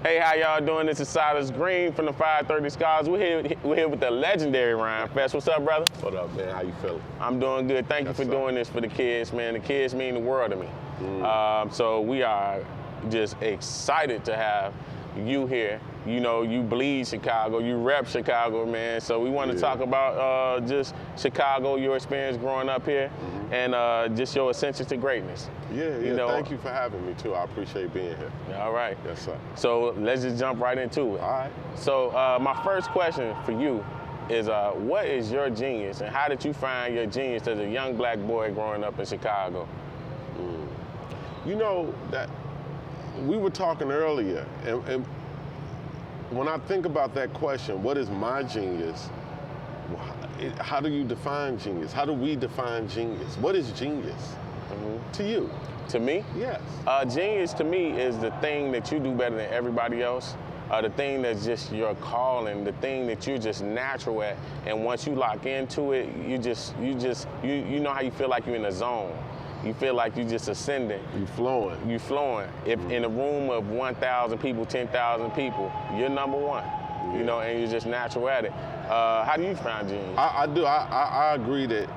Hey, how y'all doing? This is Sylus Green from the 530 Scholars. We're here with the legendary Rhymfest. What's up, brother? What up, man? How you feeling? I'm doing good. Thank you for doing this for the kids, man. The kids mean the world to me. So we are just excited to have you here. You know, you bleed Chicago, you rep Chicago, man. So we want to talk about just Chicago, your experience growing up here, and just your ascension to greatness. Yeah. You know, thank you for having me, too. I appreciate being here. All right. Yes, sir. So let's just jump right into it. All right. So my first question for you is, what is your genius, and how did you find your genius as a young black boy growing up in Chicago? You know, that we were talking earlier, and when I think about that question, what is my genius? How do you define genius? How do we define genius? What is genius to you? To me? Yes. Genius to me is the thing that you do better than everybody else. The thing that's just your calling, the thing that you're just natural at, and once you lock into it, you know how you feel like you're in a zone. You feel like you just ascending. You flowing. You flowing. If in a room of 1,000 people, 10,000 people, you're number one. You know, and you're just natural at it. How do you find genius? I do. I agree that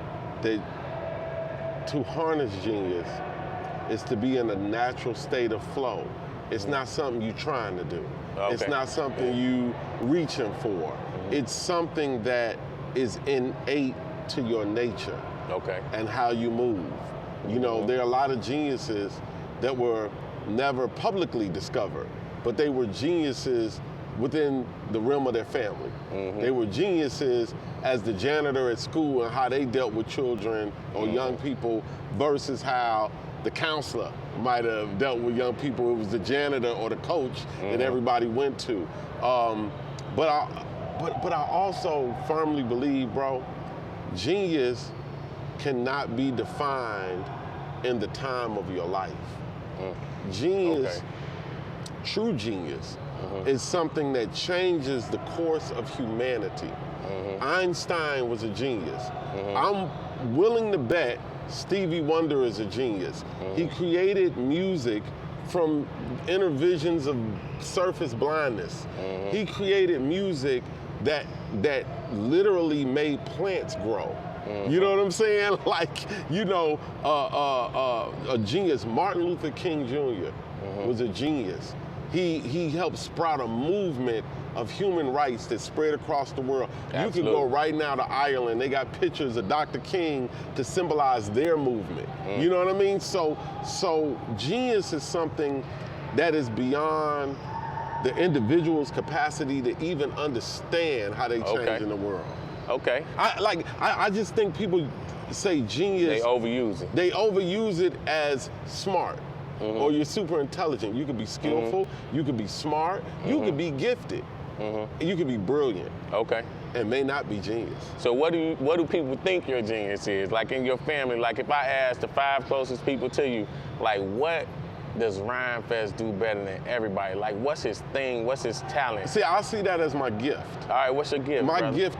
to harness genius is to be in a natural state of flow. It's not something you're trying to do. Okay. It's not something you reaching for. It's something that is innate to your nature. Okay. And how you move. You know, there are a lot of geniuses that were never publicly discovered, but they were geniuses within the realm of their family. They were geniuses as the janitor at school and how they dealt with children or young people versus how the counselor might have dealt with young people. It was the janitor or the coach that everybody went to. But I also firmly believe, bro, genius cannot be defined in the time of your life. Genius, true genius, is something that changes the course of humanity. Einstein was a genius. I'm willing to bet Stevie Wonder is a genius. He created music from inner visions of surface blindness. He created music that literally made plants grow. You know what I'm saying? Like, you know, a genius. Martin Luther King Jr. was a genius. He helped sprout a movement of human rights that spread across the world. Absolutely. You can go right now to Ireland. They got pictures of Dr. King to symbolize their movement. You know what I mean? So genius is something that is beyond the individual's capacity to even understand how they change in the world. Okay. I just think people say genius. They overuse it. They overuse it as smart. Or you're super intelligent. You could be skillful, you could be smart, you could be gifted, you could be brilliant. Okay. And may not be genius. So what do people think your genius is? Like in your family, like if I ask the 5 closest people to you, like what does Rhymfest do better than everybody? Like what's his thing, what's his talent? See, I see that as my gift. All right, what's your gift, My brother? gift,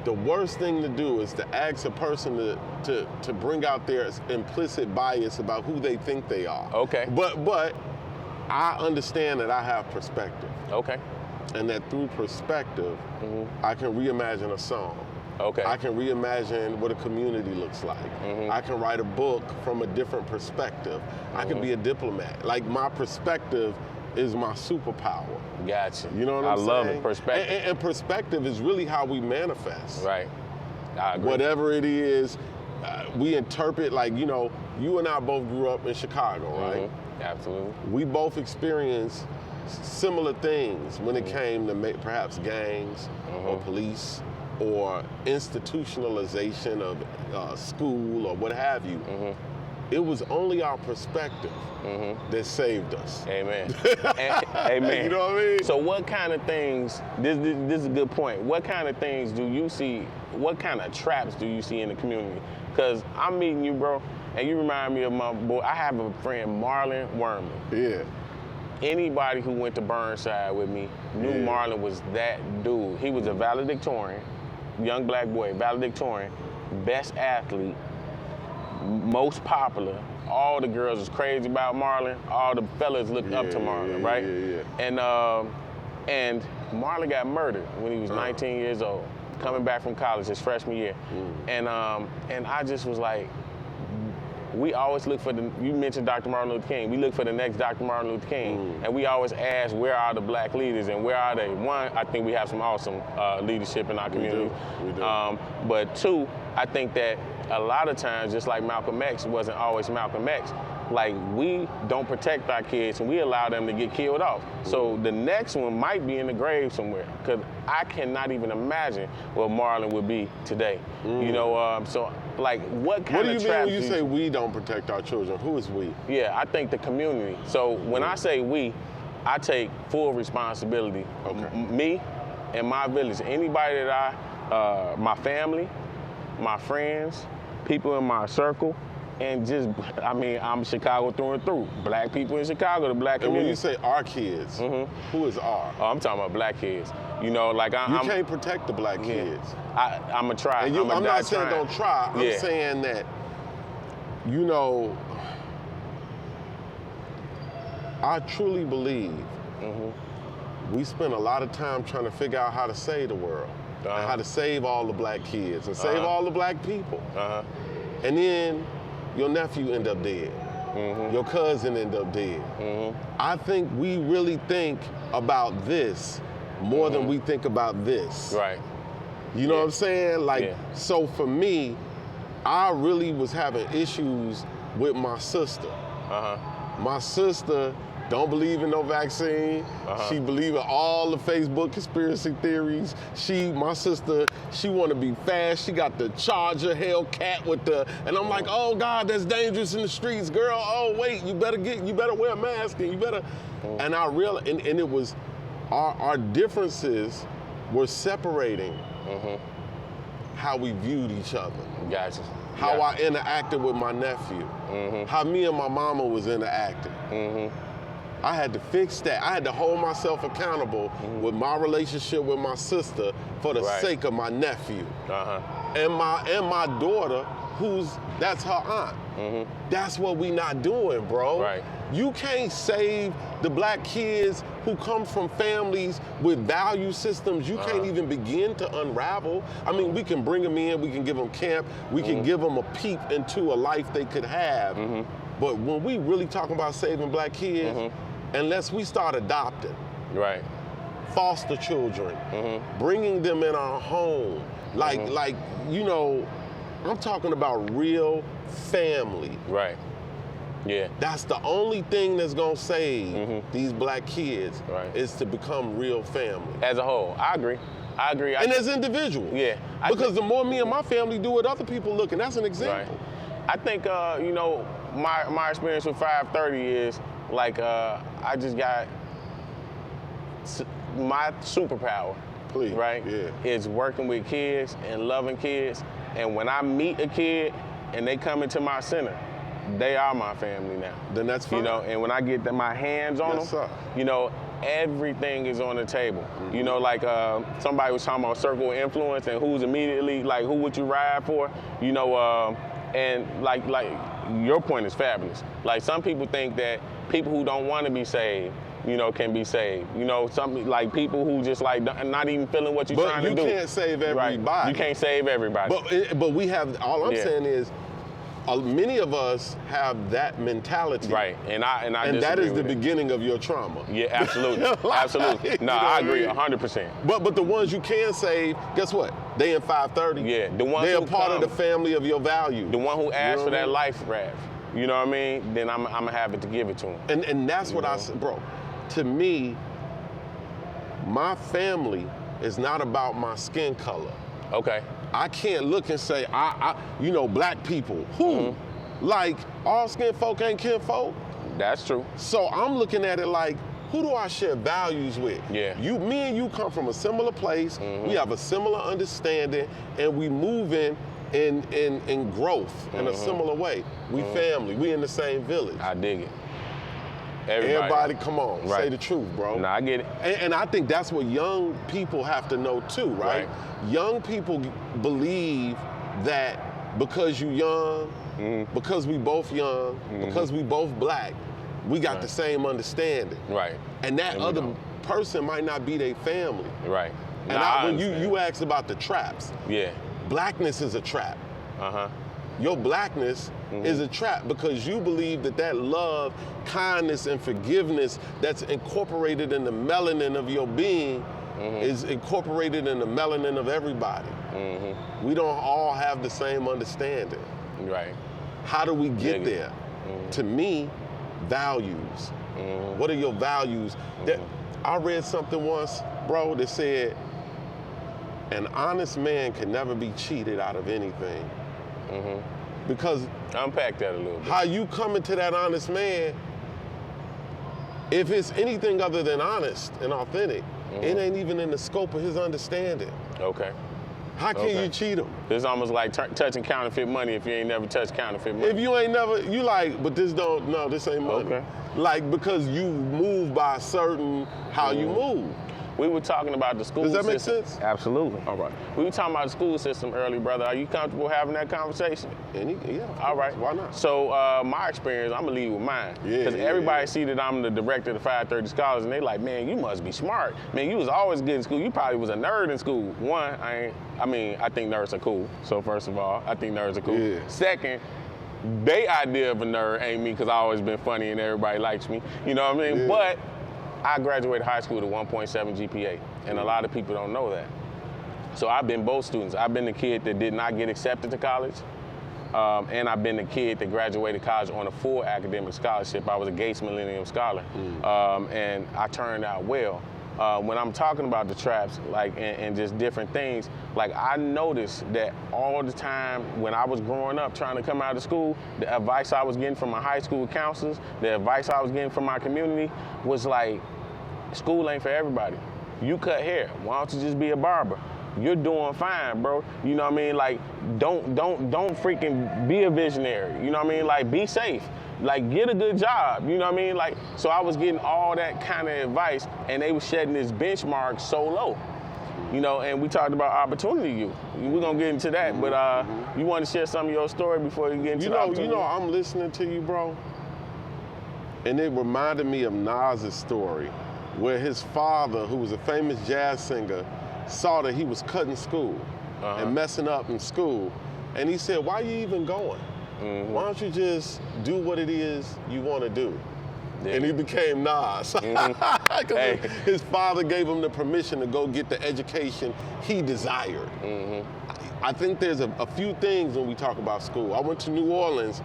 the worst thing to do is to ask a person to bring out their implicit bias about who they think they are. Okay. But I understand that I have perspective. Okay. And that through perspective, I can reimagine a song. Okay. I can reimagine what a community looks like. I can write a book from a different perspective. I can be a diplomat. Like my perspective is my superpower. Gotcha. You know what I'm saying? I love it, perspective. And perspective is really how we manifest. Right. I agree. Whatever it is, we interpret, like, you know, you and I both grew up in Chicago, right? Absolutely. We both experienced similar things when it came to perhaps gangs or police or institutionalization of school or what have you. It was only our perspective that saved us. Amen. Amen. You know what I mean? So what kind of things, this is a good point, what kind of things do you see, what kind of traps do you see in the community? Because I'm meeting you, bro, and you remind me of my boy. I have a friend, Marlon Worman. Yeah. Anybody who went to Burnside with me knew Marlon was that dude. He was a valedictorian, young black boy, valedictorian, best athlete, most popular, all the girls was crazy about Marlon. All the fellas looked up to Marlon, right? And Marlon got murdered when he was 19 years old, coming back from college his freshman year. And I just was like, we always look for you mentioned Dr. Martin Luther King. We look for the next Dr. Martin Luther King. And we always ask, where are the black leaders and where are they? One, I think we have some awesome leadership in our community. We do. But two, I think that a lot of times, just like Malcolm X wasn't always Malcolm X, like we don't protect our kids and we allow them to get killed off. So the next one might be in the grave somewhere, because I cannot even imagine what Marlon would be today. You know, so like what kind of What do you mean when you say we don't protect our children? Who is we? Yeah, I think the community. So when I say we, I take full responsibility. Okay. Me and my village, anybody that my family, my friends, people in my circle, and just, I mean, I'm Chicago through and through. Black people in Chicago, the black community. And when you say our kids, who is our? Oh, I'm talking about black kids. You know, like You can't protect the black kids. I'm going to try. And I'm not saying don't try. I'm saying that, you know, I truly believe we spend a lot of time trying to figure out how to save the world, and how to save all the black kids and save all the black people. And then your nephew end up dead. Your cousin end up dead. I think we really think about this more than we think about this. Right. You know what I'm saying? Like, so for me, I really was having issues with my sister. My sister don't believe in no vaccine. She believe in all the Facebook conspiracy theories. My sister, she want to be fast. She got the Charger Hellcat with and I'm like, oh God, that's dangerous in the streets, girl. Oh wait, you better wear a mask and you better. And I realized, and it was, our differences were separating how we viewed each other. Gotcha. How I interacted with my nephew. How me and my mama was interacting. I had to fix that. I had to hold myself accountable with my relationship with my sister for the sake of my nephew. And my daughter, that's her aunt. That's what we not doing, bro. Right. You can't save the black kids who come from families with value systems you can't even begin to unravel. I mean, we can bring them in, we can give them camp, we can give them a peep into a life they could have. But when we really talking about saving black kids, unless we start adopting, foster children, bringing them in our home, like you know, I'm talking about real family. Right. Yeah. That's the only thing that's gonna save these black kids is to become real family. As a whole, I agree. And as individuals. Yeah. Because the more me and my family do it, other people look, and that's an example. I think, you know, my experience with 530 is like, I just got my superpower. Please. Right? Yeah. Is working with kids and loving kids. And when I meet a kid and they come into my center, they are my family now. Then that's fine. You know, and when I get my hands on them, sir. You know, everything is on the table. You know, like somebody was talking about circle of influence and who's immediately, like, who would you ride for? You know, and like your point is fabulous. Like, some people think that people who don't want to be saved, you know, can be saved. You know, something like people who just like not even feeling what you're trying to do. But you can't save everybody. Right. You can't save everybody. But we have, all I'm saying is, many of us have that mentality. Right, and that is the beginning of your trauma. Yeah, absolutely, absolutely. No, I agree 100%. But the ones you can save, guess what? They in 530. Yeah, the ones they're part of the family of your value. The one who asked for that life raft. You know what I mean? Then I'm gonna have it to give it to him. And that's what I said, bro. To me, my family is not about my skin color. Okay. I can't look and say, you know, black people. Who? Like, all skin folk ain't kin folk. That's true. So I'm looking at it like, who do I share values with? Yeah. Me and you come from a similar place. We have a similar understanding, and we move in growth in a similar way. We family. We in the same village. I dig it. Everybody, come on, say the truth, bro. No, I get it. And I think that's what young people have to know too, right? Young people believe that because you young, because we both young, because we both black, we got the same understanding. Right. And that other person might not be their family. Right. And when you asked about the traps, blackness is a trap. Your blackness is a trap because you believe that love, kindness, and forgiveness that's incorporated in the melanin of your being is incorporated in the melanin of everybody. We don't all have the same understanding. Right. How do we get there? To me, values. What are your values? I read something once, bro, that said, an honest man can never be cheated out of anything. Because unpack that a little bit. How you come into that honest man, if it's anything other than honest and authentic, it ain't even in the scope of his understanding. Okay. How can you cheat him? It's almost like touching counterfeit money if you ain't never touched counterfeit money. If you ain't never, you like, but this ain't money. Okay. Like, because you move by certain how you move. We were talking about the school system. Does that make sense? Absolutely. All right. We were talking about the school system early, brother. Are you comfortable having that conversation? Yeah. All right. Why not? So my experience, I'm gonna lead with mine. Because everybody see that I'm the director of the 530 Scholars, and they like, man, you must be smart. Man, you was always good in school. You probably was a nerd in school. One, I think nerds are cool. So first of all, I think nerds are cool. Yeah. Second, they idea of a nerd ain't me because I always been funny and everybody likes me. You know what I mean? Yeah. But I graduated high school with a 1.7 GPA, and a lot of people don't know that. So I've been both students. I've been the kid that did not get accepted to college, and I've been the kid that graduated college on a full academic scholarship. I was a Gates Millennium Scholar, and I turned out well. When I'm talking about the traps, like, and just different things, like, I noticed that all the time when I was growing up trying to come out of school, the advice I was getting from my high school counselors, the advice I was getting from my community was like, school ain't for everybody. You cut hair, why don't you just be a barber? You're doing fine, bro. You know what I mean? Like, don't freaking be a visionary. You know what I mean? Like, be safe. Like, get a good job, you know what I mean? Like, so I was getting all that kind of advice, and they were setting this benchmark so low, you know, and we talked about opportunity youth. We're gonna get into that, but you want to share some of your story before you get into the opportunity? You know, I'm listening to you, bro, and it reminded me of Nas's story, where his father, who was a famous jazz singer, saw that he was cutting school and messing up in school, and he said, why are you even going? Why don't you just do what it is you want to do? And he became Nas. Because his father gave him the permission to go get the education he desired. I think there's a few things when we talk about school. I went to New Orleans,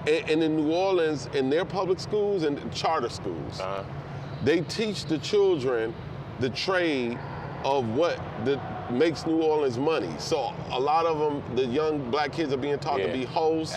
and in New Orleans, in their public schools and charter schools, they teach the children the trade of what makes New Orleans money. So a lot of them, the young black kids are being taught to be hosts,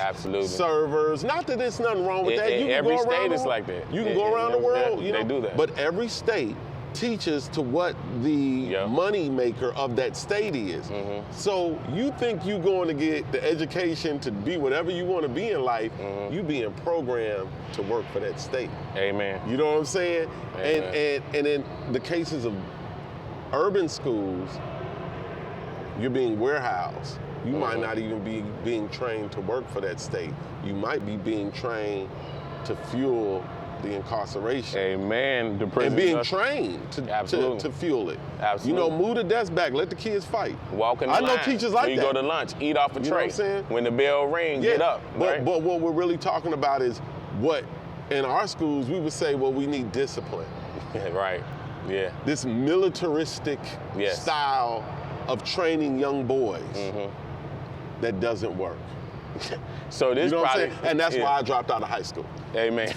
servers. Not that there's nothing wrong with that. You can every go state around is like that. You can go around the world. You know? They do that. But every state teaches to what the money maker of that state is. So you think you're going to get the education to be whatever you want to be in life, you being programmed to work for that state. Amen. You know what I'm saying? And in the cases of urban schools, you're being warehoused. You might not even be being trained to work for that state. You might be being trained to fuel the incarceration. Amen. The prison and being trained to fuel it. Absolutely. You know, move the desk back, let the kids fight. Walk in the I line. know teachers like when that. you go to lunch, eat off a tray. You know what I'm saying? When the bell rings, get up. But what we're really talking about is what, in our schools, we would say, well, we need discipline. Right. Yeah. This militaristic style of training young boys that doesn't work. So this, you know probably, what I'm saying? And that's why I dropped out of high school. Amen.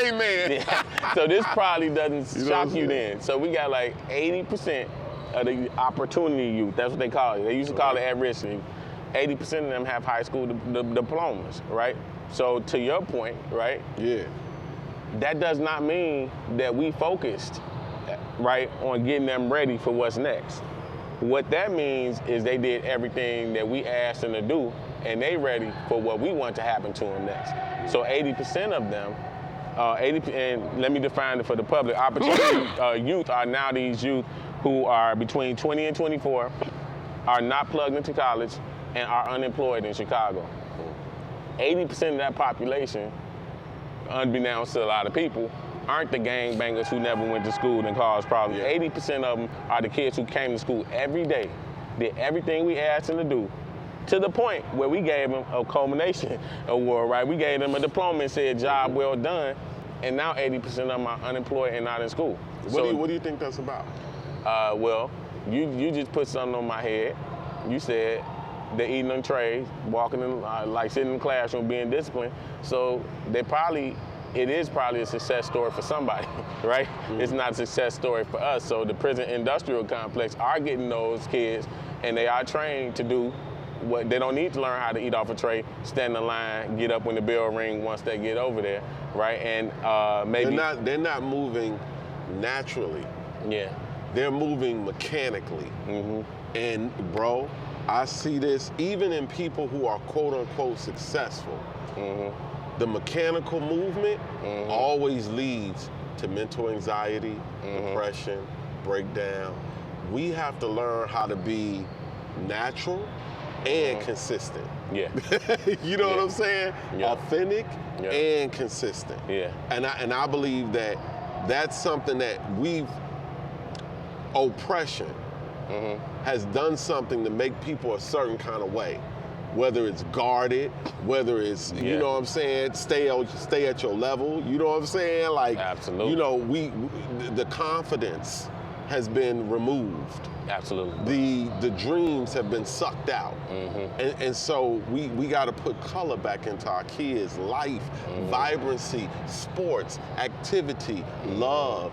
Amen. So this probably doesn't shock you then. So we got like 80% of the opportunity youth. That's what they call it. They used to call it at-risk youth. 80% of them have high school diplomas, right? So to your point, right? Yeah. That does not mean that we focused, right, on getting them ready for what's next. What that means is they did everything that we asked them to do, and they ready for what we want to happen to them next. So 80% of them, and let me define it for the public, opportunity youth are now these youth who are between 20 and 24, are not plugged into college, and are unemployed in Chicago. 80% of that population, unbeknownst to a lot of people, aren't the gangbangers who never went to school and caused problems. 80% of them are the kids who came to school every day, did everything we asked them to do, to the point where we gave them a culmination award, right? We gave them a diploma and said, job well done, and now 80% of them are unemployed and not in school. What do you think that's about? Well, you just put something on my head. You said they're eating on trays, walking in, like sitting in the classroom, being disciplined. So it is probably a success story for somebody, right? Mm-hmm. It's not a success story for us. So the prison industrial complex are getting those kids, and they are trained to do what they don't need to learn how to eat off a tray, stand in line, get up when the bell ring once they get over there, right? And maybe they're not moving naturally. Yeah. They're moving mechanically. Mm-hmm. And bro, I see this even in people who are quote unquote successful. Mm-hmm. The mechanical movement always leads to mental anxiety, depression, breakdown. We have to learn how to be natural and consistent. Yeah. You know what I'm saying? Yeah. Authentic and consistent. Yeah. And I believe that that's something that oppression has done something to make people a certain kind of way. Whether it's guarded, whether it's, you know what I'm saying, stay at your level, you know what I'm saying? Like, absolutely. You know, the confidence has been removed. Absolutely. The dreams have been sucked out. And so we got to put color back into our kids' life, vibrancy, sports, activity, love,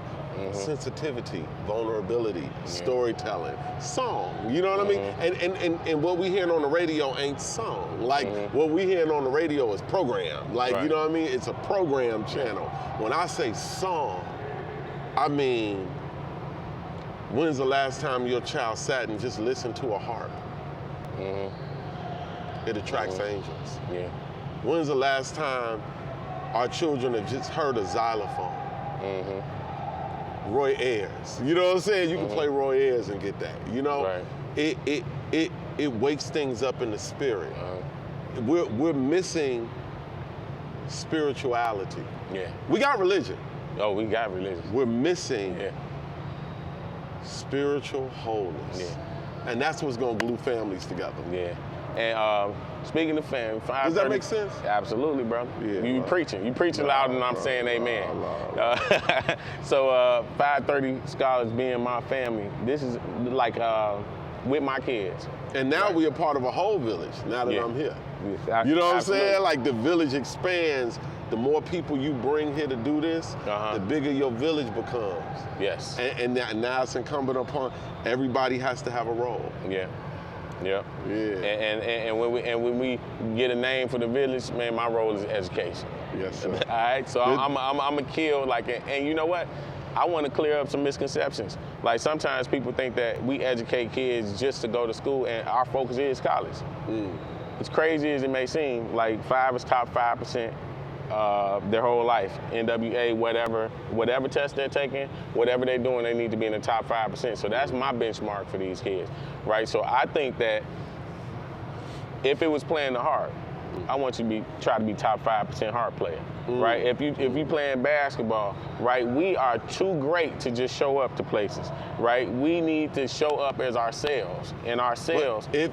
sensitivity, vulnerability, storytelling, song, you know what I mean? And what we hearing on the radio ain't song. Like what we hearing on the radio is program. Like, you know what I mean? It's a program channel. When I say song, I mean, when's the last time your child sat and just listened to a harp? It attracts angels. Yeah. When's the last time our children have just heard a xylophone? Roy Ayers. You know what I'm saying? You can play Roy Ayers and get that. You know? Right. It wakes things up in the spirit. We're missing spirituality. Yeah. We got religion. Oh, we got religion. We're missing spiritual wholeness. Yeah. And that's what's gonna glue families together. Yeah. And speaking of family, does that make sense? Absolutely, brother. Yeah, You preaching. You preaching louder than I'm saying amen. So 530 Scholars being my family, this is like with my kids. And now we are part of a whole village now that I'm here. You know what I'm saying? Like the village expands. The more people you bring here to do this, the bigger your village becomes. Yes. And now it's incumbent upon everybody has to have a role. Yeah. Yeah. Yeah. And when we get a name for the village, man, my role is education. Yes, sir. All right. So I'm a kill like, and you know what? I want to clear up some misconceptions. Like sometimes people think that we educate kids just to go to school, and our focus is college. As crazy as it may seem, like 5 is top 5%. Their whole life, NWA, whatever test they're taking, whatever they're doing, they need to be in the top 5%. So that's my benchmark for these kids, right? So I think that if it was playing the harp, I want you to try to be top 5% harp player, right? If you playing basketball, right? We are too great to just show up to places, right? We need to show up as ourselves, and ourselves. But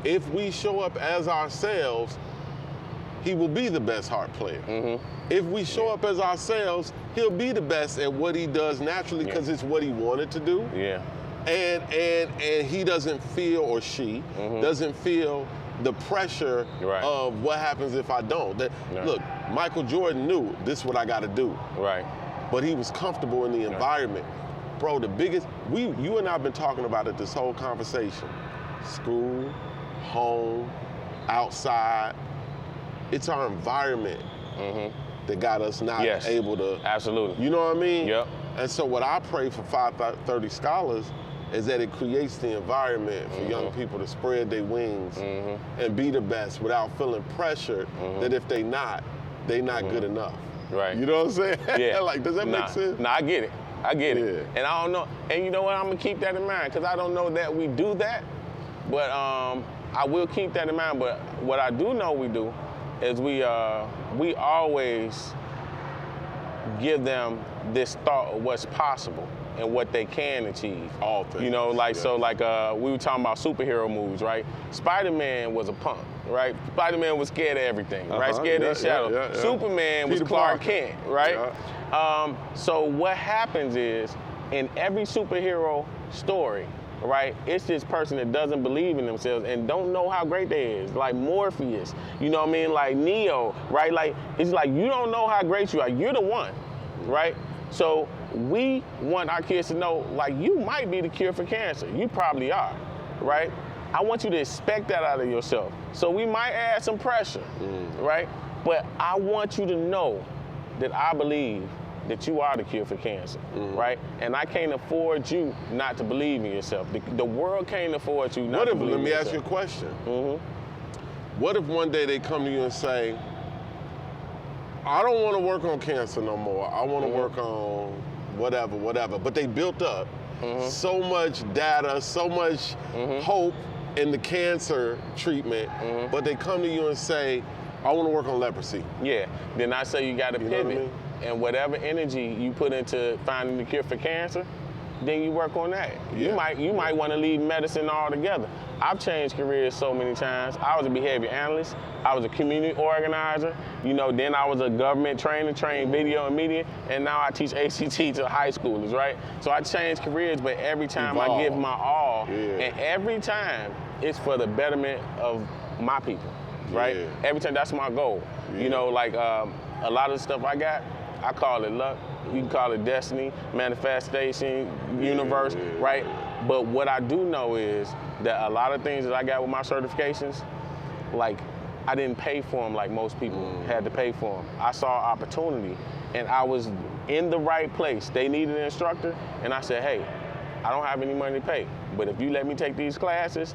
if we show up as ourselves, he will be the best harp player. If we show up as ourselves, he'll be the best at what he does naturally because it's what he wanted to do. Yeah. And he doesn't feel, or she doesn't feel the pressure of what happens if I don't. Look, Michael Jordan knew this is what I got to do. Right. But he was comfortable in the environment. Bro, the biggest, you and I have been talking about it this whole conversation. School, home, outside. It's our environment that got us not able to. Absolutely. You know what I mean? Yep. And so what I pray for 530 Scholars is that it creates the environment for young people to spread their wings and be the best without feeling pressured that if they not good enough. Right. You know what I'm saying? Yeah. Like, does that make sense? Nah, I get it. Yeah. And I don't know. And you know what? I'm going to keep that in mind because I don't know that we do that. But I will keep that in mind. But what I do know we do is we always give them this thought of what's possible and what they can achieve. All things. You know, like, so like we were talking about superhero movies, right? Spider-Man was a punk, right? Spider-Man was scared of everything, right? Scared of his shadow. Superman was Clark Kent, right? So what happens is, in every superhero story, right, it's this person that doesn't believe in themselves and don't know how great they is, like Morpheus, you know what I mean, like Neo, right? Like, it's like, you don't know how great you are, you're the one, right? So we want our kids to know, like, you might be the cure for cancer, you probably are, right? I want you to expect that out of yourself. So we might add some pressure, right? But I want you to know that I believe that you are the cure for cancer, right? And I can't afford you not to believe in yourself. The world can't afford you not to believe in yourself. Let me ask you a question. What if one day they come to you and say, I don't want to work on cancer no more. I want to work on whatever. But they built up so much data, so much hope in the cancer treatment, but they come to you and say, I want to work on leprosy. Yeah, then I say you got to pivot. What I mean? And whatever energy you put into finding the cure for cancer, then you work on that. Yeah. You might want to leave medicine altogether. I've changed careers so many times. I was a behavior analyst. I was a community organizer. You know, then I was a government trained video and media, and now I teach ACT to high schoolers, right? So I changed careers, but every time I give my all, and every time it's for the betterment of my people, right? Every time, that's my goal. You know, like a lot of the stuff I got, I call it luck. You can call it destiny, manifestation, universe, right? But what I do know is that a lot of things that I got with my certifications, like, I didn't pay for them like most people had to pay for them. I saw opportunity, and I was in the right place. They needed an instructor, and I said, hey, I don't have any money to pay, but if you let me take these classes,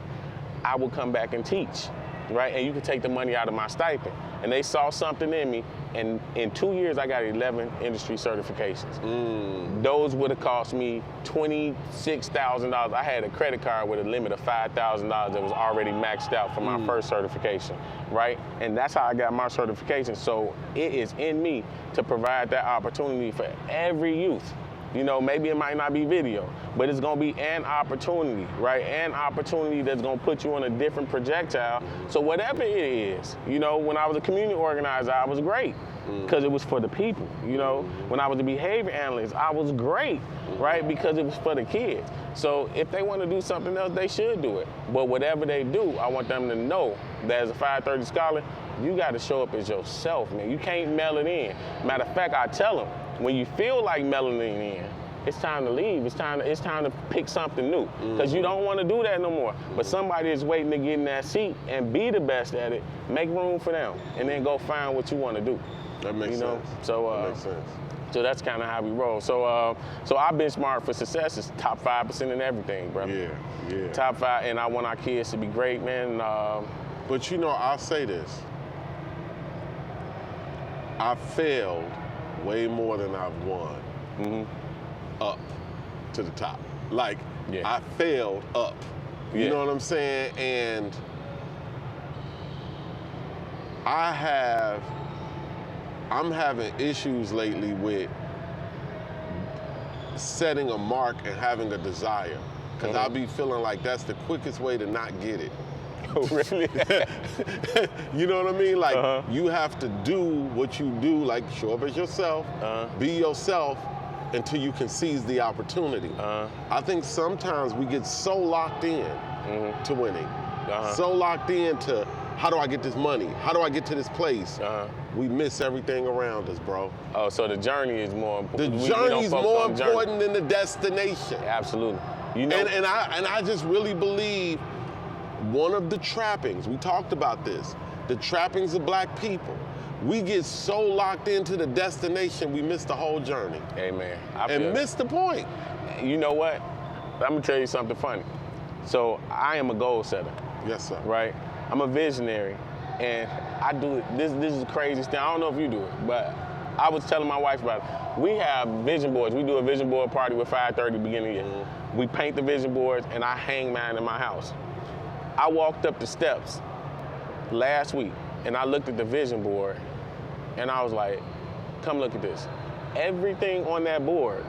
I will come back and teach, right? And you can take the money out of my stipend. And they saw something in me, and in 2 years, I got 11 industry certifications. Those would have cost me $26,000. I had a credit card with a limit of $5,000 that was already maxed out for my first certification, right? And that's how I got my certification. So it is in me to provide that opportunity for every youth. You know, maybe it might not be video, but it's gonna be an opportunity, right? An opportunity that's gonna put you on a different projectile. So whatever it is, you know, when I was a community organizer, I was great because it was for the people, you know? When I was a behavior analyst, I was great, right? Because it was for the kids. So if they wanna do something else, they should do it. But whatever they do, I want them to know that as a 530 scholar, you gotta show up as yourself, man. You can't mail it in. Matter of fact, I tell them, when you feel like mailing it in, it's time to leave. It's time to pick something new, because you don't want to do that no more. But somebody is waiting to get in that seat and be the best at it. Make room for them, and then go find what you want to do. That makes sense. So that makes sense. So that's kind of how we roll. So our benchmark for success is top 5% in everything, bro. Yeah. Top 5, and I want our kids to be great, man. But you know, I'll say this: I failed way more than I've won. Up to the top. Like, I failed up. You know what I'm saying? And I'm having issues lately with setting a mark and having a desire. Because I'll be feeling like that's the quickest way to not get it. Oh, really? You know what I mean? Like, you have to do what you do, like show up as yourself, be yourself, until you can seize the opportunity. I think sometimes we get so locked in to winning, so locked in to how do I get this money? How do I get to this place? We miss everything around us, bro. Oh, so the journey is more important. The journey is more important than the destination. Absolutely. You know, and I just really believe one of the trappings, we talked about this, the trappings of black people. We get so locked into the destination, we miss the whole journey. Amen. And miss the point. You know what? I'm gonna tell you something funny. So I am a goal setter. Yes, sir. Right? I'm a visionary, and I do it. This is the craziest thing. I don't know if you do it, but I was telling my wife about it. We have vision boards. We do a vision board party with 530 beginning of the year. We paint the vision boards, and I hang mine in my house. I walked up the steps last week and I looked at the vision board and I was like, come look at this. Everything on that board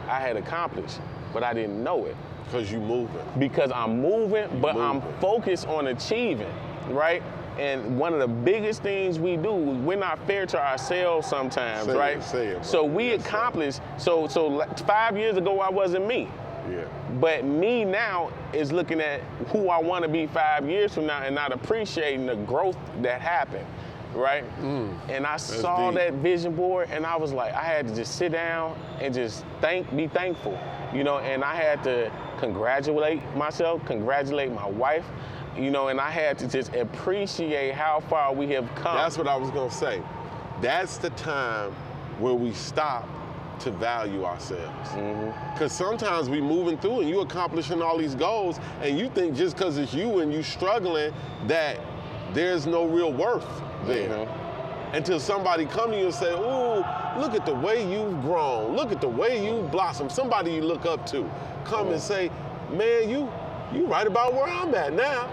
I had accomplished, but I didn't know it. Because you moving. Because I'm moving, but I'm focused on achieving, right? And one of the biggest things we do, we're not fair to ourselves sometimes, right? Say it, so we accomplished, so 5 years ago I wasn't me. Yeah. But me now is looking at who I want to be 5 years from now and not appreciating the growth that happened, right? And I saw deep. that vision board and I was like, I had to just sit down and just be thankful, you know, and I had to congratulate myself, congratulate my wife, you know, and I had to just appreciate how far we have come. That's what I was gonna say. That's the time where we stop to value ourselves. Because sometimes we moving through and you accomplishing all these goals and you think just because it's you and you struggling that there's no real worth there. Until somebody come to you and say, ooh, look at the way you've grown. Look at the way you've blossomed. Somebody you look up to come and say, man, you right about where I'm at now.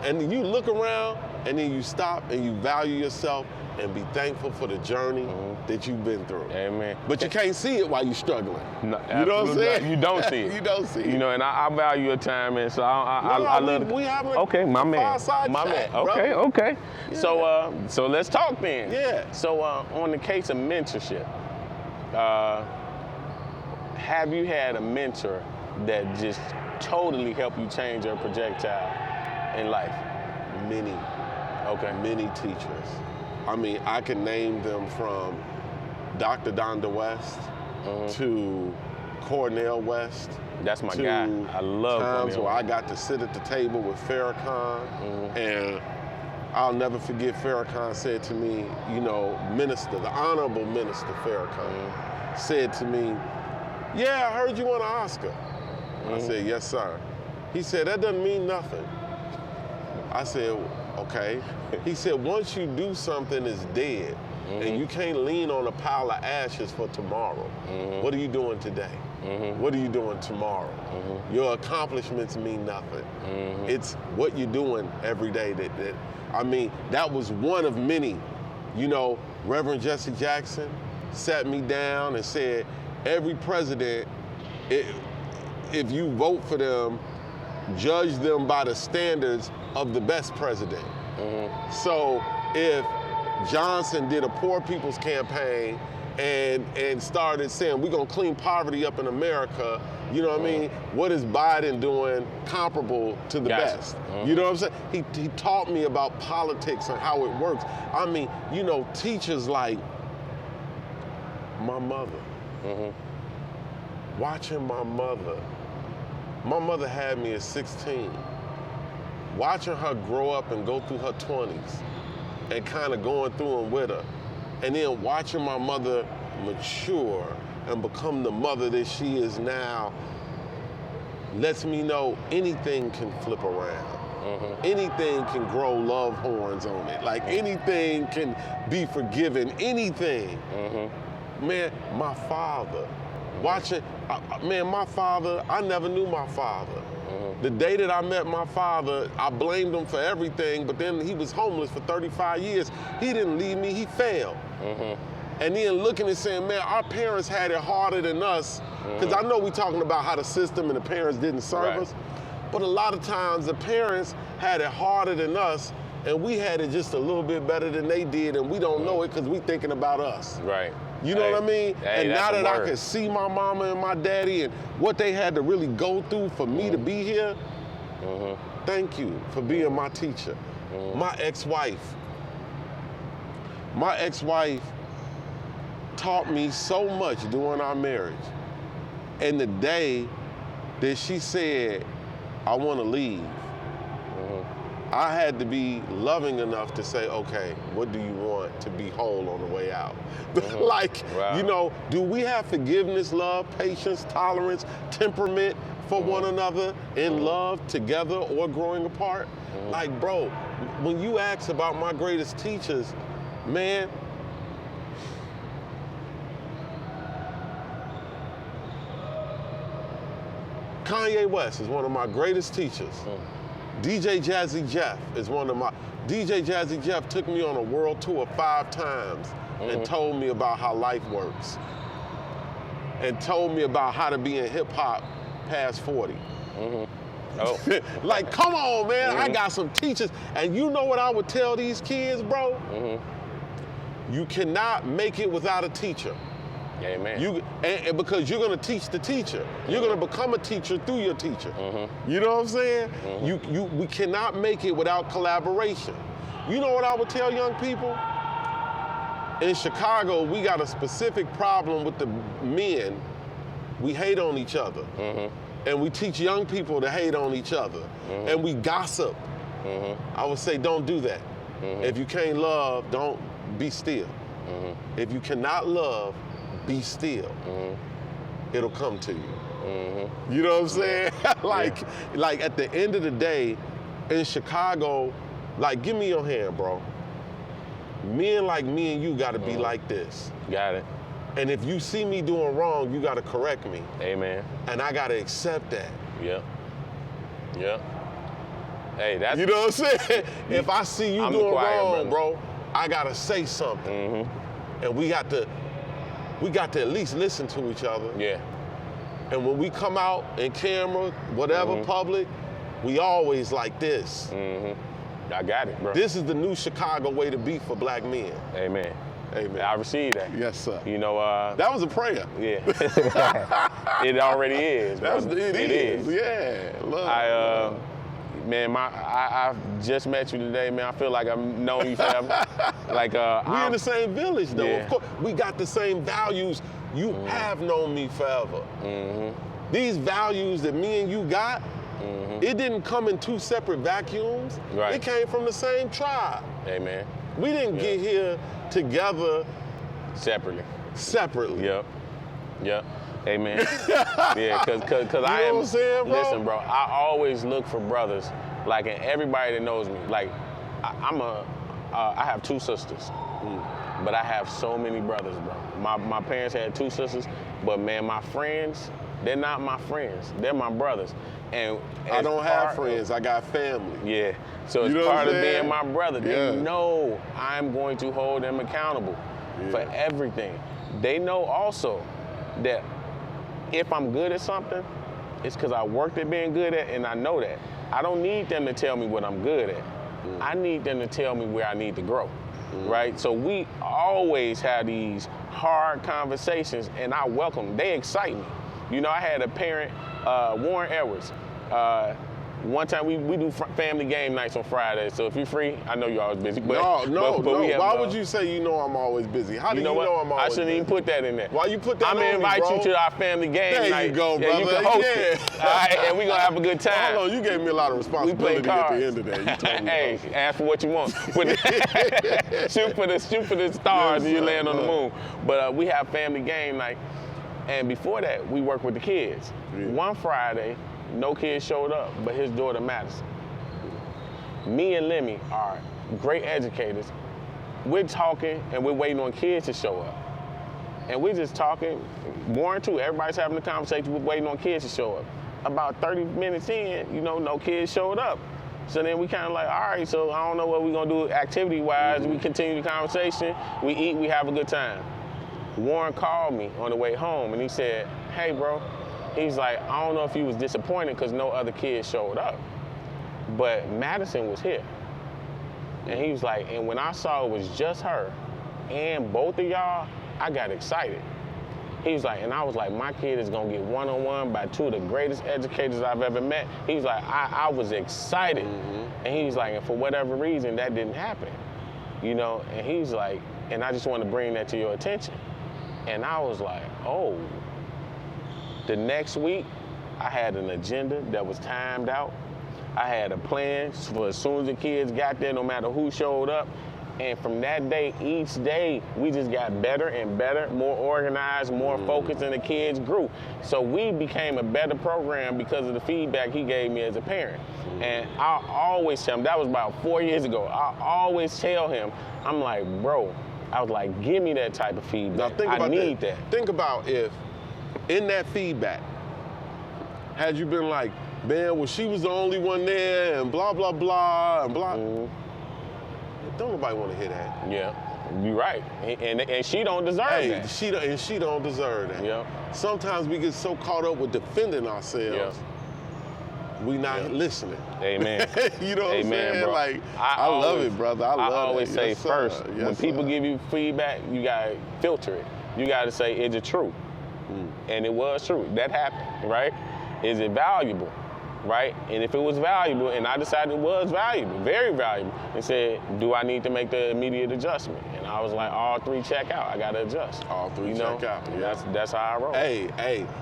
And then you look around and then you stop and you value yourself and be thankful for the journey that you've been through. Amen. But you can't see it while you're struggling. No, you know what I'm saying? You don't see it. You don't see it. You know, and I value your time, and so I love. We having a okay, my man. fireside my chat, man. brother. Okay. Yeah. So let's talk then. Yeah. So on the case of mentorship, have you had a mentor that just totally helped you change your projectile in life? Many. Okay. Many teachers. I mean, I can name them from Dr. Donda West to Cornel West. That's my to guy. I love times Cornel. where I got to sit at the table with Farrakhan, and I'll never forget Farrakhan said to me, you know, the Honorable Minister Farrakhan said to me, yeah, I heard you won an Oscar. I said, yes, sir. He said, that doesn't mean nothing. I said, okay. He said, once you do something that's dead and you can't lean on a pile of ashes for tomorrow, what are you doing today? What are you doing tomorrow? Your accomplishments mean nothing. It's what you're doing every day I mean, that was one of many. You know, Reverend Jesse Jackson sat me down and said, every president, if you vote for them, judge them by the standards of the best president. So if Johnson did a poor people's campaign and started saying, we're gonna clean poverty up in America, you know what I mean? What is Biden doing comparable to the best? You know what I'm saying? He taught me about politics and how it works. I mean, you know, teachers like my mother. Watching my mother had me at 16. Watching her grow up and go through her 20s and kind of going through them with her. And then watching my mother mature and become the mother that she is now lets me know anything can flip around. Anything can grow love horns on it. Like anything can be forgiven, anything. Man, my father, my father, I never knew my father. The day that I met my father, I blamed him for everything, but then he was homeless for 35 years. He didn't leave me, he failed. And then looking and saying, man, our parents had it harder than us, because I know we talking about how the system and the parents didn't serve us, but a lot of times the parents had it harder than us, and we had it just a little bit better than they did, and we don't know it because we thinking about us. Right. You know what I mean? And now that I word. can see my mama and my daddy and what they had to really go through for me to be here, thank you for being my teacher. My ex-wife taught me so much during our marriage. And the day that she said, I want to leave, I had to be loving enough to say, okay, what do you want to be whole on the way out? Like, you know, do we have forgiveness, love, patience, tolerance, temperament for one another in love together or growing apart? Like, bro, when you ask about my greatest teachers, man, Kanye West is one of my greatest teachers. DJ Jazzy Jeff is one of my, DJ Jazzy Jeff took me on a world tour 5 times and told me about how life works. And told me about how to be in hip hop past 40. Oh. Like, come on, man, I got some teachers. And you know what I would tell these kids, bro? You cannot make it without a teacher. Amen. And because you're gonna teach the teacher. You're gonna become a teacher through your teacher. You know what I'm saying? We cannot make it without collaboration. You know what I would tell young people? In Chicago, we got a specific problem with the men. We hate on each other. And we teach young people to hate on each other. And we gossip. I would say don't do that. If you can't love, don't be still. If you cannot love, be still. It'll come to you. You know what I'm saying? like at the end of the day, in Chicago, like, give me your hand, bro. Men like me and you gotta be like this. Got it. And if you see me doing wrong, you gotta correct me. Amen. And I gotta accept that. Yep. Hey, that's... You know what I'm saying? If I see you doing wrong, bro, I gotta say something. And we got to at least listen to each other. Yeah. And when we come out in camera, whatever, public, we always like this. I got it, bro. This is the new Chicago way to be for black men. Amen. Amen. I received that. Yes, sir. You know, that was a prayer. Yeah. It already is, bro. It is. Yeah. Love. Man, I've just met you today, man. I feel like I've known you forever. Like, we in the same village, though. Yeah. Of course, we got the same values. You have known me forever. These values that me and you got, it didn't come in 2 separate vacuums. Right. It came from the same tribe. Amen. We didn't get here together Separately. Yep. Amen. Yeah, cause I am. What I'm saying, bro? Listen, bro. I always look for brothers, like, and everybody that knows me. Like, I have 2 sisters, but I have so many brothers, bro. My parents had 2 sisters, but man, my friends, they're not my friends. They're my brothers. And I don't have friends. I got family. Yeah. So it's part of being my brother. They know I'm going to hold them accountable for everything. They know also that if I'm good at something, it's because I worked at being good at it, and I know that. I don't need them to tell me what I'm good at. I need them to tell me where I need to grow, right? So we always have these hard conversations, and I welcome them. They excite me. You know, I had a parent, Warren Edwards. One time we do family game nights on Fridays. So if you're free, I know you're always busy. But, No. we have, Why would you say you know I'm always busy? How do you know I'm always busy? I shouldn't even put that in there. Why you put that I'm on going to invite me, bro? you to our family game night. There you go, brother. You can host it. All right, and we're going to have a good time. Hold on, you gave me a lot of responsibility at the end of that. You told me. Hey, ask for what you want. shoot for the stars and you land on the moon. But we have family game night. And before that, we work with the kids. One Friday, no kids showed up, but his daughter Madison. Me and Lemmy are great educators. We're talking and we're waiting on kids to show up. And we're just talking, Warren too, everybody's having a conversation, we're waiting on kids to show up. About 30 minutes in, no kids showed up. So then we kind of like, all right, so I don't know what we're gonna do activity-wise. We continue the conversation, we eat, we have a good time. Warren called me on the way home and he said, hey bro, he's like, I don't know if you was disappointed because no other kids showed up, but Madison was here. And he was like, and when I saw it was just her and both of y'all, I got excited. He was like, and I was like, my kid is gonna get one-on-one by 2 of the greatest educators I've ever met. He was like, I was excited. And he was like, and for whatever reason, that didn't happen. And he's like, and I just want to bring that to your attention. And I was like, oh. The next week, I had an agenda that was timed out. I had a plan for as soon as the kids got there, no matter who showed up. And from that day, each day, we just got better and better, more organized, more focused, and the kids grew. So we became a better program because of the feedback he gave me as a parent. And I always tell him, that was about 4 years ago, I always tell him, I'm like, bro, I was like, give me that type of feedback. Now think about I need that. Think about if, in that feedback, had you been like, man, well, she was the only one there, and blah, blah, blah, and blah. Don't nobody want to hear that. Yeah, you're right. And she don't deserve that. She don't deserve that. Yeah. Sometimes we get so caught up with defending ourselves, we not listening. Amen. You know what I'm saying? Bro. Like, I love it, brother. I always say first, when people give you feedback, you gotta filter it. You gotta say, is it true? And it was true. That happened, right? Is it valuable? Right? And if it was valuable, and I decided it was valuable, very valuable, and said, do I need to make the immediate adjustment? And I was like, all 3 check out. I gotta adjust. All 3 check out. Yeah. That's how I roll. Hey,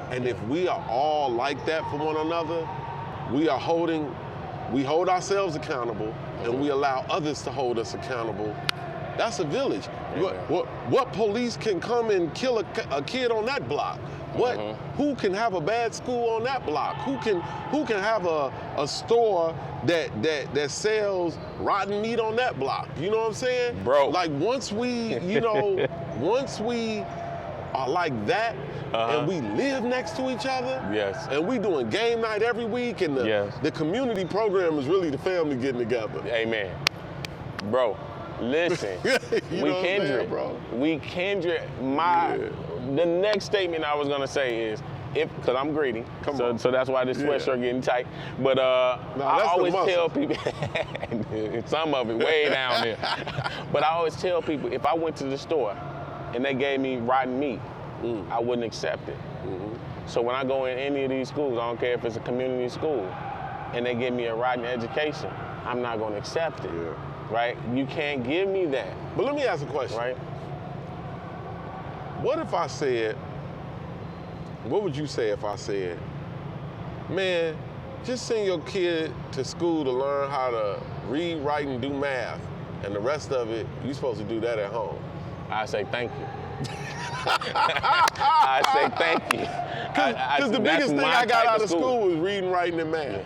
and if we are all like that for one another, we hold ourselves accountable, and we allow others to hold us accountable. That's a village. What police can come and kill a kid on that block? Who can have a bad school on that block? Who can have a store that sells rotten meat on that block? You know what I'm saying? Bro. Like once we are like that, and we live next to each other, and we doing game night every week, and the community program is really the family getting together. Amen. Bro, listen, we kindred, bro. We kindred. The next statement I was gonna say is, because I'm greedy, so that's why this sweatshirt getting tight. But I always tell people, some of it way down there. But I always tell people, if I went to the store and they gave me rotten meat, I wouldn't accept it. So when I go in any of these schools, I don't care if it's a community school, and they give me a rotten education, I'm not gonna accept it. Right? You can't give me that. But let me ask a question. Right? What if I said, what would you say if I said, man, just send your kid to school to learn how to read, write, and do math, and the rest of it, you're supposed to do that at home? I say thank you. I say thank you. Because the biggest thing I got out of school was reading, writing, and math.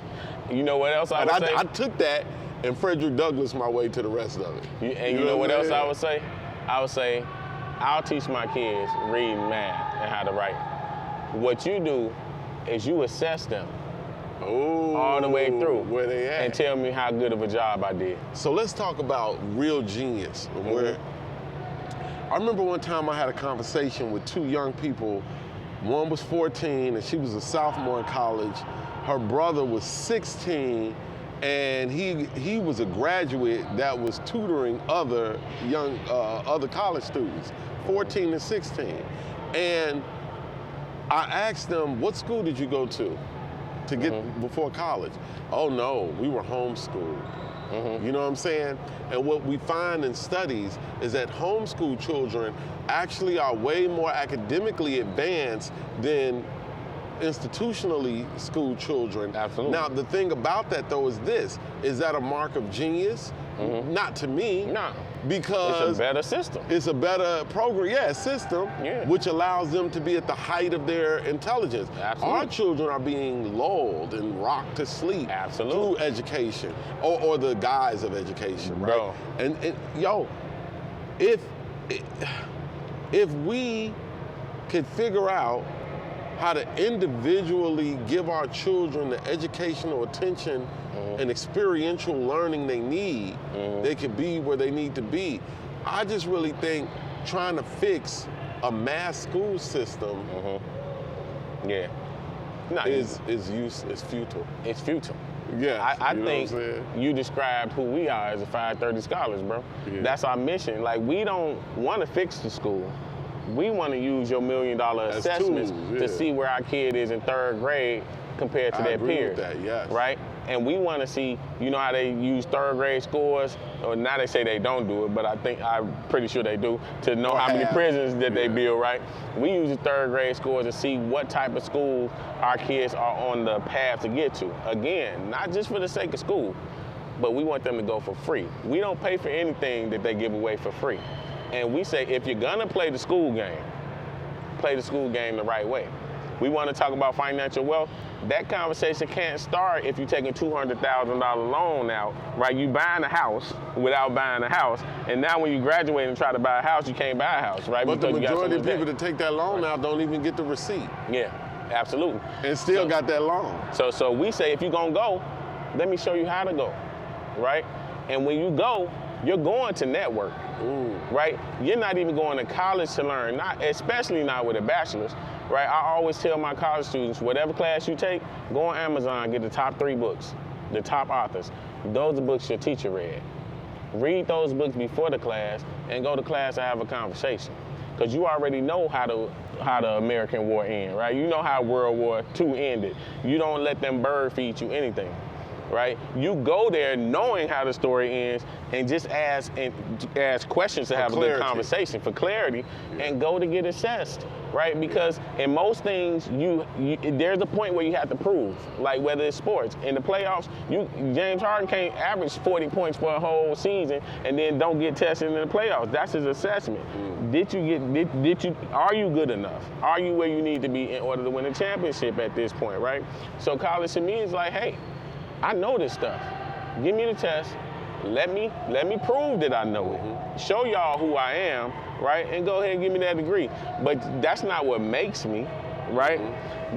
You know what else I would say? I took that and Frederick Douglass my way to the rest of it. You know what else I would say? I would say, I'll teach my kids reading, math, and how to write. What you do is you assess them all the way through, where they at, and tell me how good of a job I did. So let's talk about real genius. I remember one time I had a conversation with 2 young people. One was 14 and she was a sophomore in college. Her brother was 16 and he was a graduate that was tutoring other college students, 14 and 16. And I asked them, what school did you go to get before college? Oh no, we were homeschooled. You know what I'm saying? And what we find in studies is that homeschool children actually are way more academically advanced than institutionally schooled children. Absolutely. Now, the thing about that, though, is this. Is that a mark of genius? Not to me. No. Because it's a better system. It's a better program, system, which allows them to be at the height of their intelligence. Absolutely. Our children are being lulled and rocked to sleep through education, or the guise of education, right? Bro. And yo, if we could figure out how to individually give our children the educational attention and experiential learning they need, they can be where they need to be. I just really think trying to fix a mass school system is futile. It's futile. Yeah, I think you described who we are as the 530 Scholars, bro. Yeah. That's our mission. Like, we don't want to fix the school. We want to use your $1 million assessments to see where our kid is in 3rd grade compared to their peers. I agree with that, yes. Right? And we want to see, you know how they use 3rd grade scores? Or now they say they don't do it, but I'm pretty sure they do, to know how many prisons that they build, right? We use the 3rd grade scores to see what type of school our kids are on the path to get to. Again, not just for the sake of school, but we want them to go for free. We don't pay for anything that they give away for free. And we say, if you're gonna play the school game the right way. We want to talk about financial wealth. That conversation can't start if you're taking a $200,000 loan out, right? You buying a house without buying a house, and now when you graduate and try to buy a house, you can't buy a house, right? But the majority of people that take that loan out don't even get the receipt. Yeah. Absolutely. And still got that long. So we say, if you're gonna go, let me show you how to go, right? And when you go, you're going to network, right? You're not even going to college to learn, especially not with a bachelor's, right? I always tell my college students, whatever class you take, go on Amazon, get the top 3 books, the top authors. Those are books your teacher read. Read those books before the class and go to class and have a conversation. Because you already know how the American War ended, right? You know how World War II ended. You don't let them bird feed you anything, right? You go there knowing how the story ends and just ask questions to have a good conversation for clarity and go to get assessed, right? Because in most things, there's a point where you have to prove, like whether it's sports. In the playoffs, James Harden can't average 40 points for a whole season and then don't get tested in the playoffs. That's his assessment. Are you good enough? Are you where you need to be in order to win a championship at this point, right? So college to me is like, hey, I know this stuff. Give me the test. Let me prove that I know it. Show y'all who I am, right? And go ahead and give me that degree. But that's not what makes me, right?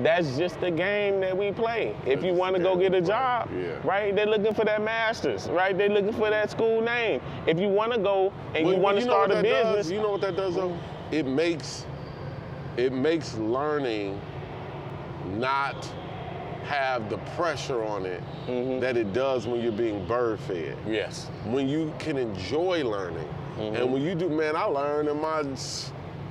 That's just the game that we play. If you want to go get a job, right? They're looking for that master's, right? They're looking for that school name. If you want to go and you want to start a business, you know what that does though? It makes learning not have the pressure on it that it does when you're being bird fed. Yes. When you can enjoy learning. And when you do, man, I learn in my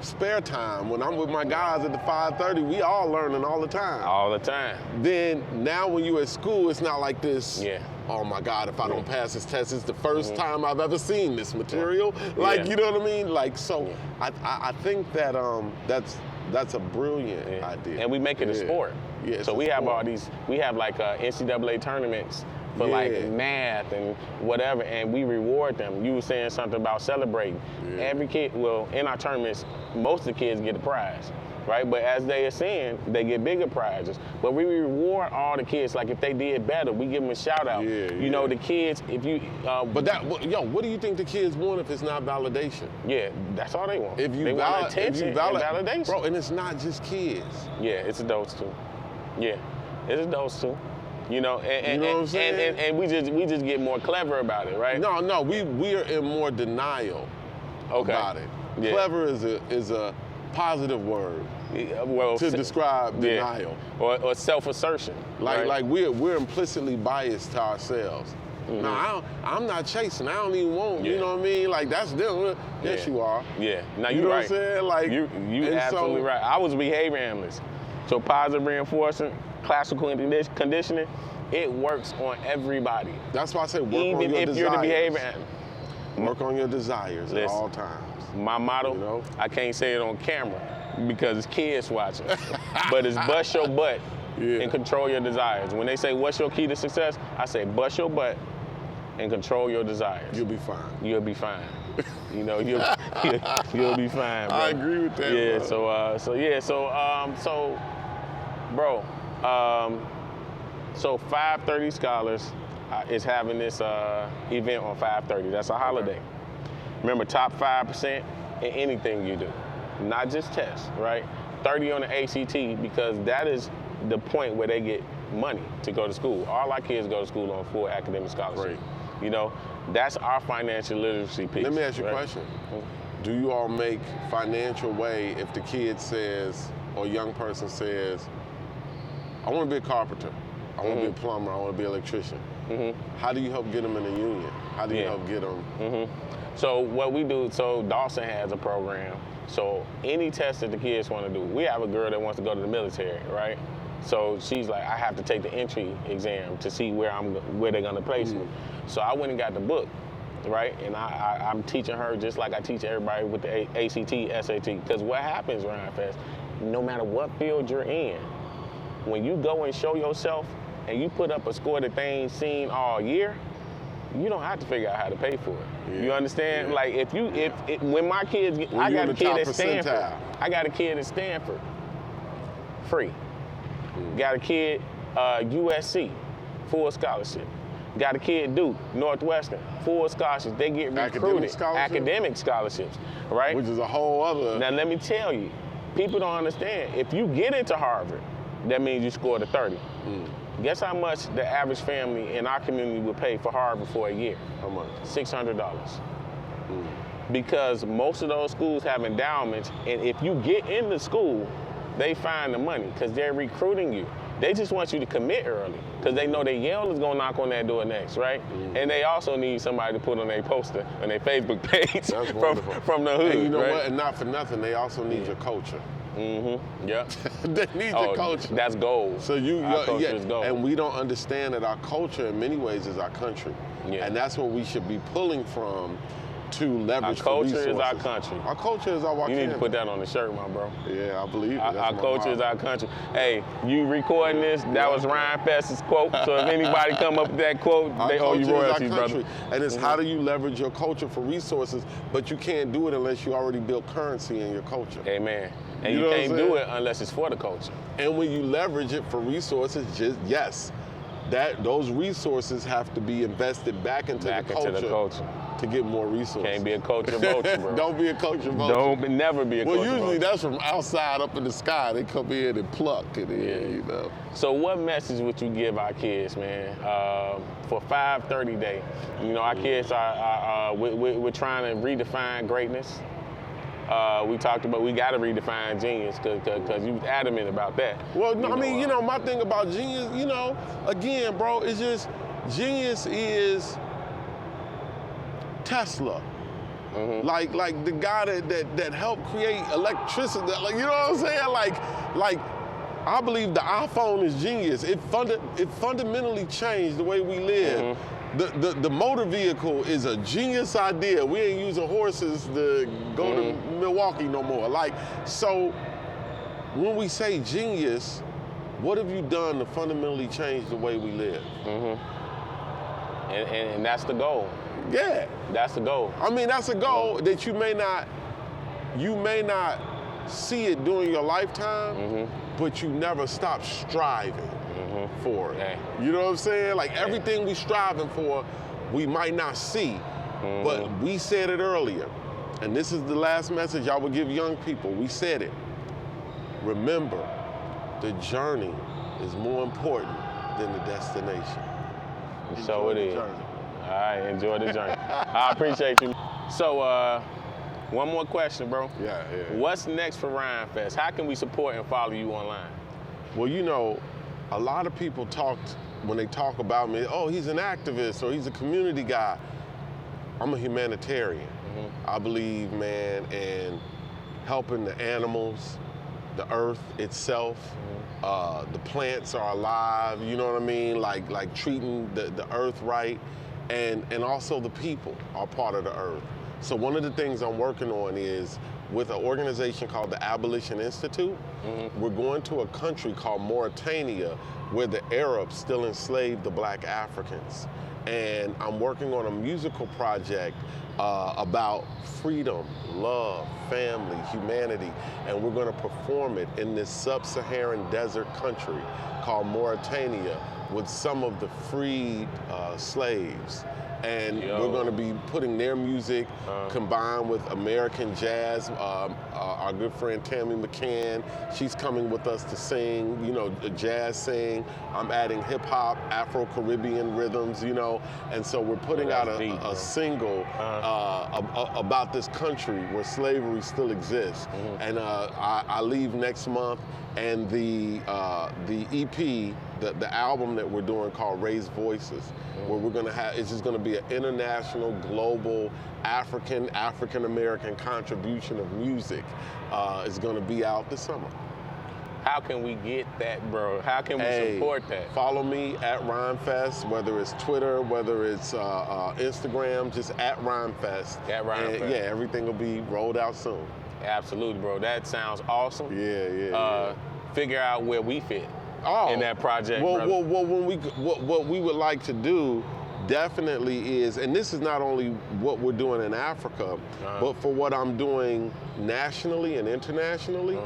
spare time. When I'm with my guys at the 5:30, we all learning all the time. All the time. Then now when you're at school, it's not like this. Yeah. Oh my God, if I don't pass this test, it's the first time I've ever seen this material. Like, you know what I mean? Like, so I think that that's a brilliant idea. And we make it a sport. Yeah, so we have we have like NCAA tournaments for like math and whatever, and we reward them. You were saying something about celebrating. Every kid, well, in our tournaments, most of the kids get a prize, right? But as they ascend, they get bigger prizes. But we reward all the kids. Like if they did better, we give them a shout out. You know, the kids, if you... what do you think the kids want if it's not validation? Yeah, that's all they want. If you they want attention and validation. Bro, and it's not just kids. Yeah, it's adults too. Yeah, it's adults too. You know, you know what I'm saying? And we just get more clever about it, right? No, we are in more denial about it. Yeah. Clever is a positive word to describe denial or self-assertion. Like we're implicitly biased to ourselves. No, I'm not chasing. I don't even want. You know what I mean? Like that's them. Yes, you are. Yeah. Now you know right. what I'm saying? Like you absolutely right. I was a behavior analyst, so positive reinforcement, classical conditioning, it works on everybody. That's why I say work even on your if desires. You're the behavior analyst. Work on your desires at all times. My motto, you know? I can't say it on camera because it's kids watching, but it's bust your butt and control your desires. When they say, what's your key to success? I say, bust your butt and control your desires. You'll be fine. You'll be fine. You know, you'll be fine, bro. I agree with that, yeah, bro. So, bro, so 530 Scholars is having this event on 530. That's a holiday. Remember, top 5% in anything you do, not just tests, right? 30 on the ACT, because that is the point where they get money to go to school. All our kids go to school on full academic scholarship. You know, that's our financial literacy piece. Let me ask you a question. Do you all make financial way if the kid says, or young person says, I want to be a carpenter, I want to be a plumber, I want to be an electrician. How do you help get them in a union? How do you help get them? So what we do, so Dawson has a program. So any test that the kids want to do, we have a girl that wants to go to the military, right? So she's like, I have to take the entry exam to see where they're gonna place me. So I went and got the book, right? And I'm teaching her just like I teach everybody with the ACT, SAT. Because what happens, Rhymfest, no matter what field you're in, when you go and show yourself and you put up a score that they ain't seen all year, you don't have to figure out how to pay for it. You understand? Like when my kids, I got a kid at Stanford. I got a kid at Stanford, free. Got a kid, USC, full scholarship. Got a kid Duke, Northwestern, full scholarships. They get recruited. Academic scholarships, right? Which is a whole other. Now let me tell you, people don't understand. If you get into Harvard, that means you scored a 30. Guess how much the average family in our community would pay for Harvard for a year? How much? $600. Because most of those schools have endowments, and if you get into school, they find the money because they're recruiting you. They just want you to commit early because they know that Yale is going to knock on that door next, right? And they also need somebody to put on their poster on their Facebook page from the hood. And you know right? what? And not for nothing, they also need your culture. Yep. They need your culture. That's gold. So our culture is gold. And we don't understand that our culture in many ways is our country. Yeah. And that's what we should be pulling from to leverage Our culture resources. is our country. Our culture is our You need to put that on the shirt, my bro. Yeah, I believe it. Our culture is our country. Hey, you recording this, that was Rhymfest's quote. So if anybody come up with that quote, they owe you royalties, brother. And it's how do you leverage your culture for resources, but you can't do it unless you already built currency in your culture. Amen. And you can't do it unless it's for the culture. And when you leverage it for resources, those resources have to be invested back into the culture to get more resources. Can't be a culture vulture, bro. Don't be a culture vulture. Never be a culture vulture. Well, usually that's from outside up in the sky. They come in and pluck it in, you know. So what message would you give our kids, man, for 530 Day? You know, our kids we're trying to redefine greatness. We talked about we got to redefine genius because you was adamant about that. Well, no, I mean, my thing about genius, again, bro, it's just genius is Tesla. Like the guy that helped create electricity. Like, you know what I'm saying? Like I believe the iPhone is genius. It fundamentally changed the way we live. The motor vehicle is a genius idea. We ain't using horses to go to Milwaukee no more. Like, so when we say genius, what have you done to fundamentally change the way we live? And that's the goal. Yeah. That's the goal. I mean, that's a goal that you may not see it during your lifetime, but you never stop striving for it. Yeah. You know what I'm saying? Like everything we striving for, we might not see, but we said it earlier. And this is the last message I would give young people. We said it. Remember, the journey is more important than the destination. So it is. All right, enjoy the journey. I appreciate you. So, one more question, bro. Yeah. What's next for Rhymfest? How can we support and follow you online? Well, a lot of people when they talk about me, oh, he's an activist or he's a community guy. I'm a humanitarian. I believe, man, in helping the animals, the earth itself. The plants are alive, you know what I mean? Like treating the earth right. And also the people are part of the earth. So one of the things I'm working on is with an organization called the Abolition Institute. We're going to a country called Mauritania where the Arabs still enslaved the black Africans. And I'm working on a musical project about freedom, love, family, humanity, and we're going to perform it in this sub-Saharan desert country called Mauritania with some of the freed slaves. And we're going to be putting their music combined with American jazz. Our good friend Tammy McCann, she's coming with us to sing, jazz sing. I'm adding hip hop, Afro-Caribbean rhythms, And so we're putting out a single about this country where slavery still exists. And I leave next month, and the EP, the album that we're doing called Raise Voices, where we're going to have, it's just going to be an international, global, African-American contribution of music. It's going to be out this summer. How can we get that, bro? How can we support that? Follow me at Rhymfest, whether it's Twitter, whether it's Instagram, just at Rhymfest. At Rhymfest. And, everything will be rolled out soon. Absolutely, bro. That sounds awesome. Yeah. Figure out where we fit in that project, brother. What we would like to do definitely is, and this is not only what we're doing in Africa, but for what I'm doing nationally and internationally,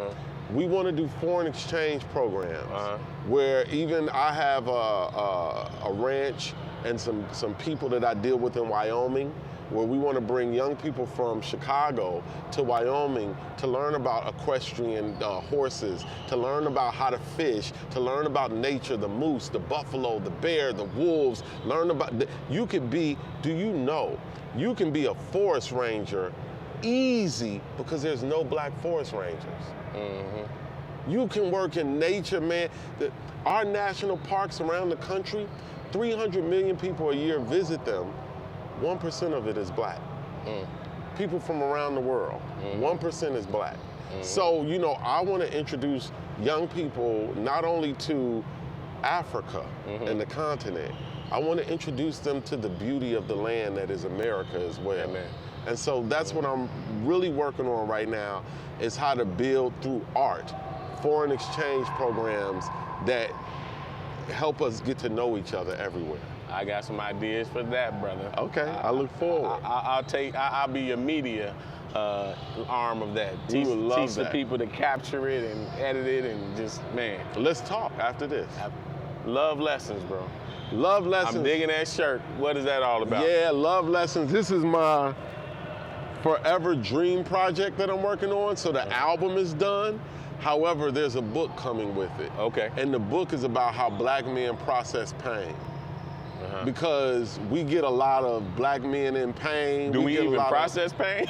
we want to do foreign exchange programs where even I have a ranch and some people that I deal with in Wyoming where we want to bring young people from Chicago to Wyoming to learn about equestrian horses, to learn about how to fish, to learn about nature, the moose, the buffalo, the bear, the wolves, learn about, you can be a forest ranger easy because there's no black forest rangers. Mm-hmm. You can work in nature, man. Our national parks around the country, 300 million people a year visit them. 1% of it is black. People from around the world, 1% is black. So, I want to introduce young people not only to Africa and the continent, I want to introduce them to the beauty of the land that is America as well. Amen. And so that's what I'm really working on right now, is how to build through art foreign exchange programs that help us get to know each other everywhere. I got some ideas for that, brother. Okay, I look forward. I'll be your media arm of that. Teach the people to capture it and edit it and just, man. Let's talk after this. Love lessons, bro. Love lessons. I'm digging that shirt. What is that all about? Yeah, love lessons. This is my forever dream project that I'm working on. So the album is done. However, there's a book coming with it. Okay. And the book is about how black men process pain. Because we get a lot of black men in pain. Do we even process pain?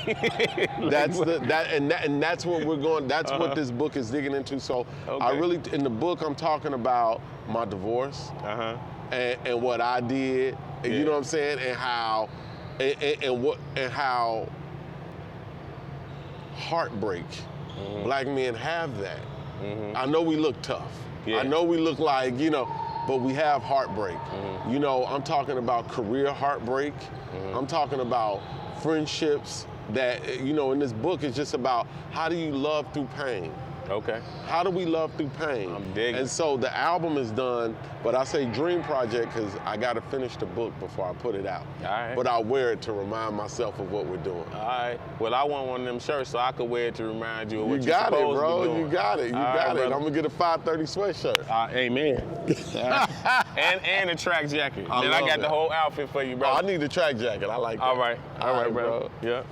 That's what we're going. That's what this book is digging into. So I really, in the book, I'm talking about my divorce and what I did. And you know what I'm saying, and how how heartbreak. Black men have that. I know we look tough. I know we look like, but we have heartbreak. I'm talking about career heartbreak. I'm talking about friendships that, in this book, it's just about how do you love through pain? Okay. How do we love through pain? I'm digging. And so the album is done, but I say dream project because I got to finish the book before I put it out. All right. But I'll wear it to remind myself of what we're doing. All right. Well, I want one of them shirts so I could wear it to remind you of what you're supposed to be doing. You got it, bro. You got it. You got it. I'm going to get a 530 sweatshirt. Amen. and a track jacket. I got the whole outfit for you, bro. I need the track jacket. I like that. All right, bro. Yeah.